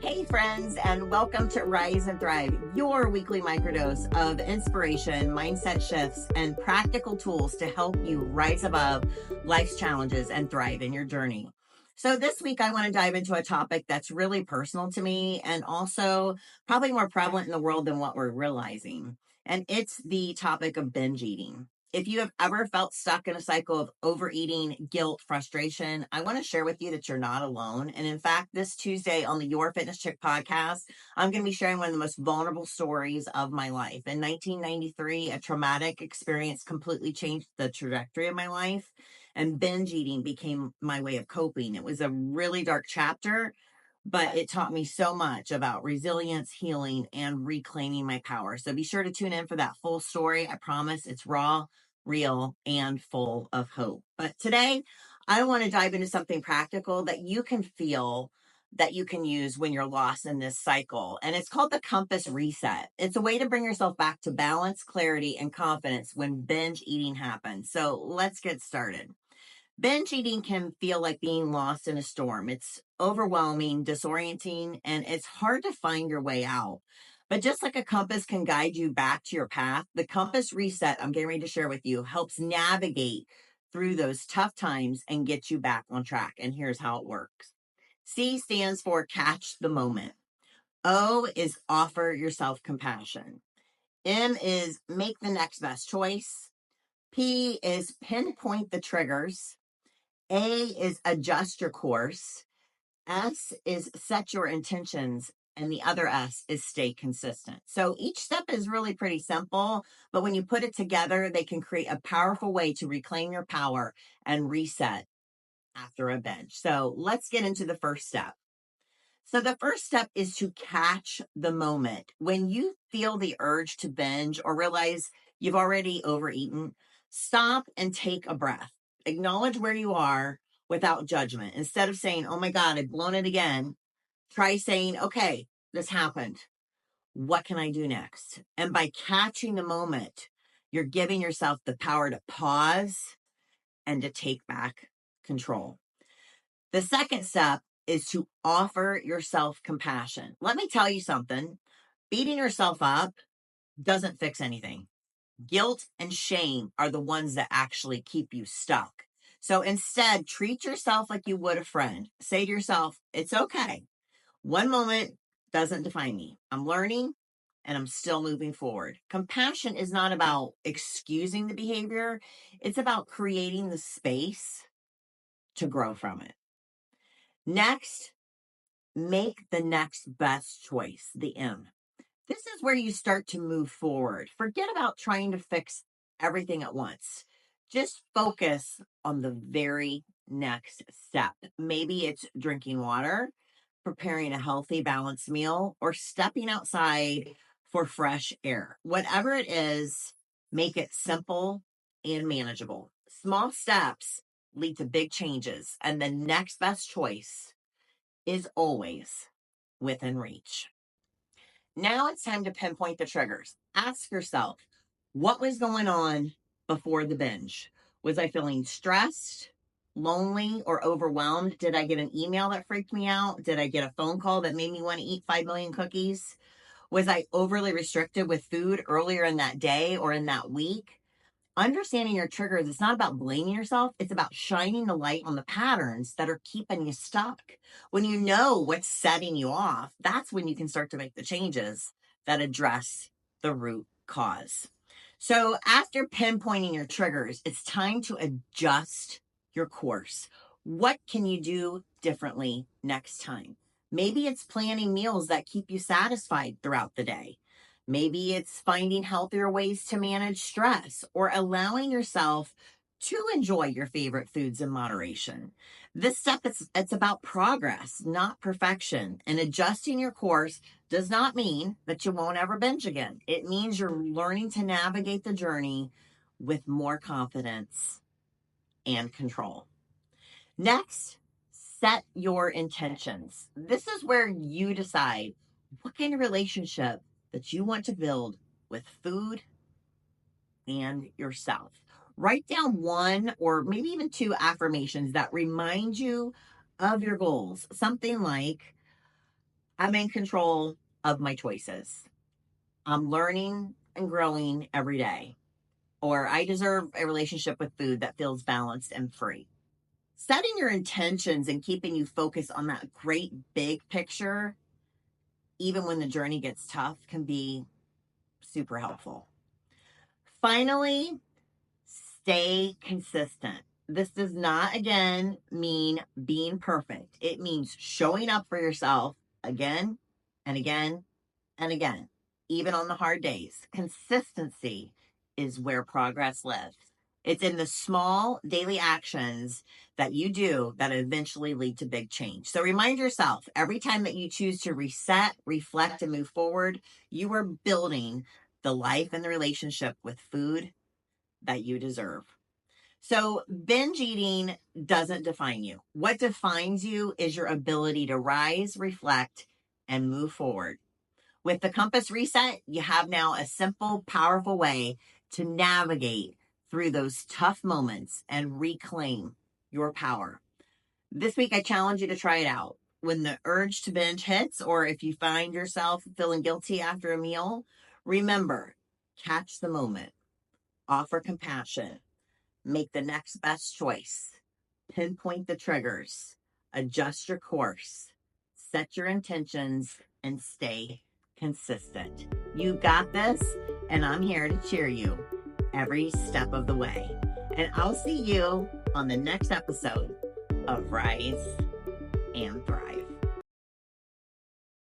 Hey, friends, and welcome to Rise and Thrive, your weekly microdose of inspiration, mindset shifts, and practical tools to help you rise above life's challenges and thrive in your journey. So, this week, I want to dive into a topic that's really personal to me and also probably more prevalent in the world than what we're realizing. And it's the topic of binge eating. If you have ever felt stuck in a cycle of overeating, guilt, frustration, I want to share with you that you're not alone. And in fact, this Tuesday on the Your Fitness Chick podcast, I'm going to be sharing one of the most vulnerable stories of my life. In 1993, a traumatic experience completely changed the trajectory of my life, and binge eating became my way of coping. It was a really dark chapter, but it taught me so much about resilience, healing, and reclaiming my power. So be sure to tune in for that full story. I promise it's raw, real, and full of hope. But today, I want to dive into something practical that you can feel, that you can use when you're lost in this cycle. And it's called the compass reset. It's a way to bring yourself back to balance, clarity, and confidence when binge eating happens. So let's get started. Binge eating can feel like being lost in a storm. It's overwhelming, disorienting, and it's hard to find your way out. But just like a compass can guide you back to your path, the compass reset I'm getting ready to share with you helps navigate through those tough times and get you back on track. And here's how it works. C stands for catch the moment. O is offer yourself compassion. M is make the next best choice. P is pinpoint the triggers. A is adjust your course. S is set your intentions. And the other S is stay consistent. So each step is really pretty simple, but when you put it together, they can create a powerful way to reclaim your power and reset after a binge. So let's get into the first step. So the first step is to catch the moment. When you feel the urge to binge or realize you've already overeaten, stop and take a breath. Acknowledge where you are without judgment. Instead of saying, oh my God, I've blown it again, try saying, okay, this happened. What can I do next? And by catching the moment, you're giving yourself the power to pause and to take back control. The second step is to offer yourself compassion. Let me tell you something. Beating yourself up doesn't fix anything. Guilt and shame are the ones that actually keep you stuck. So instead, treat yourself like you would a friend. Say to yourself, it's okay. One moment doesn't define me. I'm learning and I'm still moving forward. Compassion is not about excusing the behavior. It's about creating the space to grow from it. Next, make the next best choice, the M. This is where you start to move forward. Forget about trying to fix everything at once. Just focus on the very next step. Maybe it's drinking water, preparing a healthy, balanced meal, or stepping outside for fresh air. Whatever it is, make it simple and manageable. Small steps lead to big changes, and the next best choice is always within reach. Now it's time to pinpoint the triggers. Ask yourself, what was going on before the binge? Was I feeling stressed, lonely, or overwhelmed? Did I get an email that freaked me out? Did I get a phone call that made me want to eat 5 million cookies? Was I overly restricted with food earlier in that day or in that week? Understanding your triggers, it's not about blaming yourself. It's about shining the light on the patterns that are keeping you stuck. When you know what's setting you off, that's when you can start to make the changes that address the root cause. So after pinpointing your triggers, it's time to adjust your course. What can you do differently next time? Maybe it's planning meals that keep you satisfied throughout the day. Maybe it's finding healthier ways to manage stress or allowing yourself to enjoy your favorite foods in moderation. This step, it's about progress, not perfection. And adjusting your course does not mean that you won't ever binge again. It means you're learning to navigate the journey with more confidence and control. Next, set your intentions. This is where you decide what kind of relationship that you want to build with food and yourself. Write down one or maybe even two affirmations that remind you of your goals. Something like, I'm in control of my choices. I'm learning and growing every day. Or I deserve a relationship with food that feels balanced and free. Setting your intentions and keeping you focused on that great big picture, even when the journey gets tough, can be super helpful. Finally, stay consistent. This does not, again, mean being perfect. It means showing up for yourself again and again and again, even on the hard days. Consistency is where progress lives. It's in the small daily actions that you do that eventually lead to big change. So remind yourself every time that you choose to reset, reflect, and move forward, you are building the life and the relationship with food that you deserve. So, binge eating doesn't define you. What defines you is your ability to rise, reflect, and move forward. With the compass reset, you have now a simple, powerful way to navigate through those tough moments and reclaim your power. This week, I challenge you to try it out. When the urge to binge hits, or if you find yourself feeling guilty after a meal, remember, catch the moment, offer compassion, make the next best choice, pinpoint the triggers, adjust your course, set your intentions, and stay consistent. You got this, and I'm here to cheer you every step of the way. And I'll see you on the next episode of Rise and Thrive.